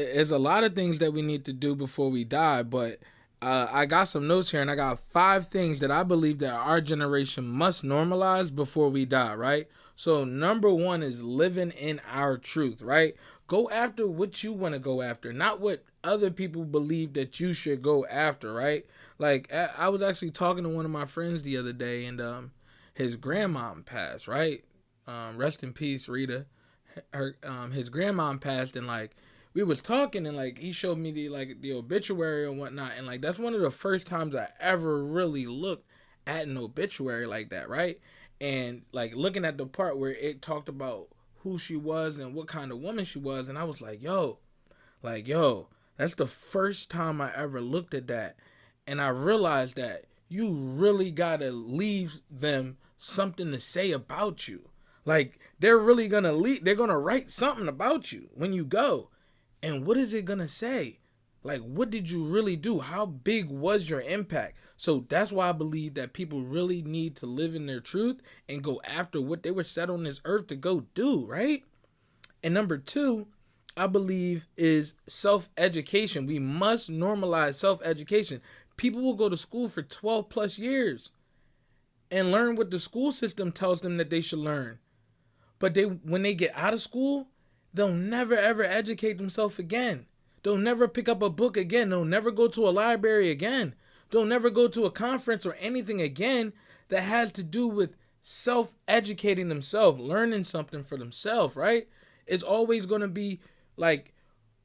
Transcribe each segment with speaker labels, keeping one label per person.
Speaker 1: There's a lot of things that we need to do before we die, but I got some notes here, and I got 5 things that I believe that our generation must normalize before we die, right? So number one is living in our truth, right? Go after what you want to go after, not what other people believe that you should go after, right? Like I was actually talking to one of my friends the other day, and his grandmom passed, right? Rest in peace, Rita. His grandmom passed, and like we was talking, and like he showed me the obituary and whatnot, and like that's one of the first times I ever really looked at an obituary like that, right? And like looking at the part where it talked about who she was and what kind of woman she was, and I was like, yo, that's the first time I ever looked at that, and I realized that you really gotta leave them something to say about you. Like they're really gonna leave. They're gonna write something about you when you go. And what is it gonna say? Like, what did you really do? How big was your impact? So that's why I believe that people really need to live in their truth and go after what they were set on this earth to go do, right? And number two, I believe is self education. We must normalize self education. People will go to school for 12 plus years and learn what the school system tells them that they should learn. But when they get out of school, they'll never ever educate themselves again. They'll never pick up a book again. They'll never go to a library again. They'll never go to a conference or anything again that has to do with self educating themselves, learning something for themselves, right? It's always going to be like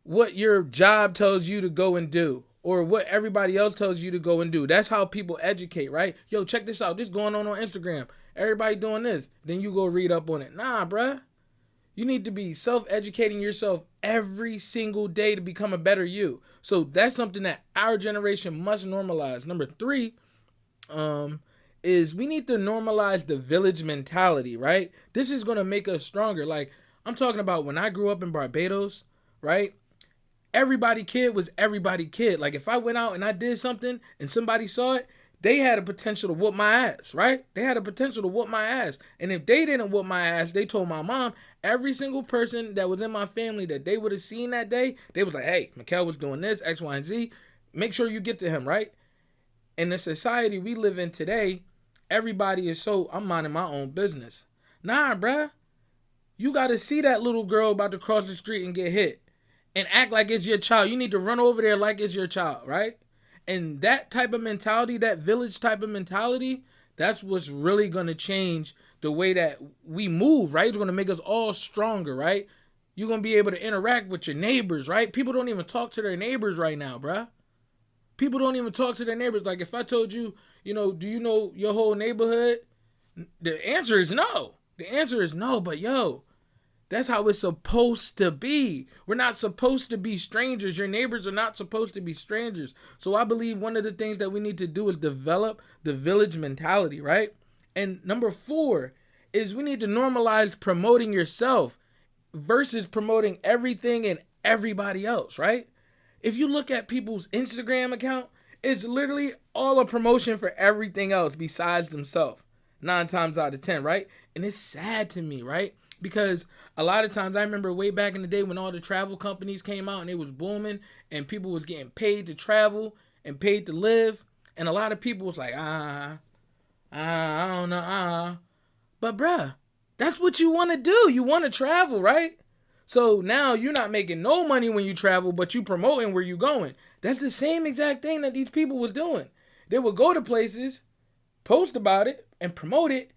Speaker 1: what your job tells you to go and do or what everybody else tells you to go and do. That's how people educate, right? Yo, check this out. This going on Instagram. Everybody doing this. Then you go read up on it. Nah, bruh. You need to be self-educating yourself every single day to become a better you. So that's something that our generation must normalize. Number three, is we need to normalize the village mentality, right? This is gonna make us stronger. Like I'm talking about when I grew up in Barbados, right? Everybody kid was everybody kid. Like if I went out and I did something and somebody saw it, they had a potential to whoop my ass, right? They had a potential to whoop my ass. And if they didn't whoop my ass, they told my mom, every single person that was in my family that they would have seen that day, they was like, hey, Mikkel was doing this, X, Y, and Z. Make sure you get to him, right? In the society we live in today, everybody is so, I'm minding my own business. Nah, bruh. You got to see that little girl about to cross the street and get hit and act like it's your child. You need to run over there like it's your child, right? And that type of mentality, that village type of mentality, that's what's really going to change the way that we move, right? It's going to make us all stronger, right? You're going to be able to interact with your neighbors, right? People don't even talk to their neighbors right now, bruh. People don't even talk to their neighbors. Like if I told you, do you know your whole neighborhood? The answer is no. The answer is no, but yo, that's how it's supposed to be. We're not supposed to be strangers. Your neighbors are not supposed to be strangers. So I believe one of the things that we need to do is develop the village mentality, right? And number four is we need to normalize promoting yourself versus promoting everything and everybody else, right? If you look at people's Instagram account, it's literally all a promotion for everything else besides themselves. 9 times out of 10, right? And it's sad to me, right? Because a lot of times I remember way back in the day when all the travel companies came out and it was booming and people was getting paid to travel and paid to live. And a lot of people was like, I don't know, But bruh, that's what you want to do. You want to travel, right? So now you're not making no money when you travel, but you promoting where you going. That's the same exact thing that these people was doing. They would go to places, post about it, and promote it,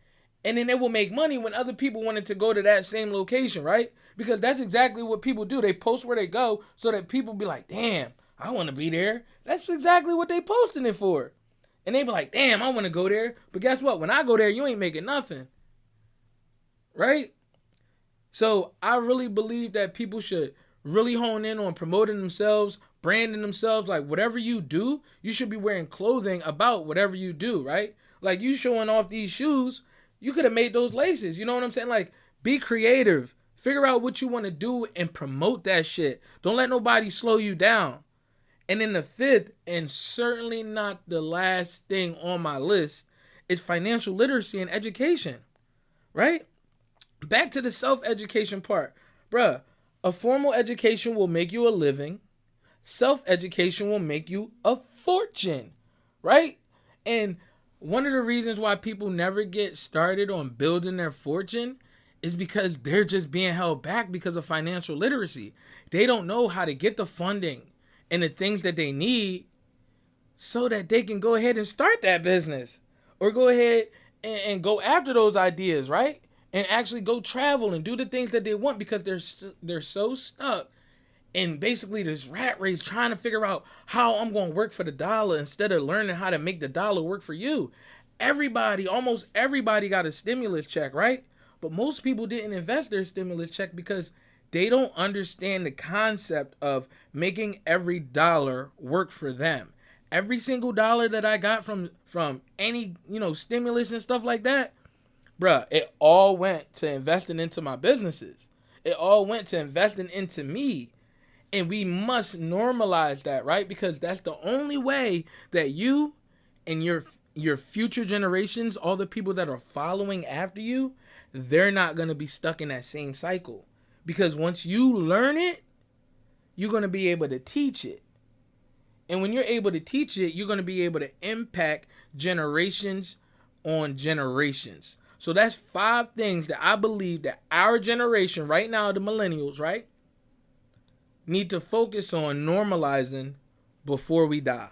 Speaker 1: and then they will make money when other people wanted to go to that same location, right? Because that's exactly what people do. They post where they go so that people be like, damn, I want to be there. That's exactly what they posting it for. And they be like, damn, I want to go there. But guess what? When I go there, you ain't making nothing, right? So I really believe that people should really hone in on promoting themselves, branding themselves. Like whatever you do, you should be wearing clothing about whatever you do, right? Like you showing off these shoes, you could have made those laces. You know what I'm saying? Like be creative. Figure out what you want to do and promote that shit. Don't let nobody slow you down. And then the fifth, and certainly not the last thing on my list, is financial literacy and education, right? Back to the self-education part. Bruh, A formal education will make you a living. Self-education will make you a fortune, right? And one of the reasons why people never get started on building their fortune is because they're just being held back because of financial literacy. They don't know how to get the funding and the things that they need so that they can go ahead and start that business or go ahead and go after those ideas, right? And actually go travel and do the things that they want because they're so stuck in basically this rat race trying to figure out how I'm going to work for the dollar instead of learning how to make the dollar work for you. Almost everybody got a stimulus check, right? But most people didn't invest their stimulus check because they don't understand the concept of making every dollar work for them. Every single dollar that I got from any, stimulus and stuff like that, bruh, it all went to investing into my businesses. It all went to investing into me. And we must normalize that, right? Because that's the only way that you and your future generations, all the people that are following after you, they're not going to be stuck in that same cycle. Because once you learn it, you're going to be able to teach it. And when you're able to teach it, you're going to be able to impact generations on generations. So that's 5 things that I believe that our generation right now, the millennials, right, need to focus on normalizing before we die.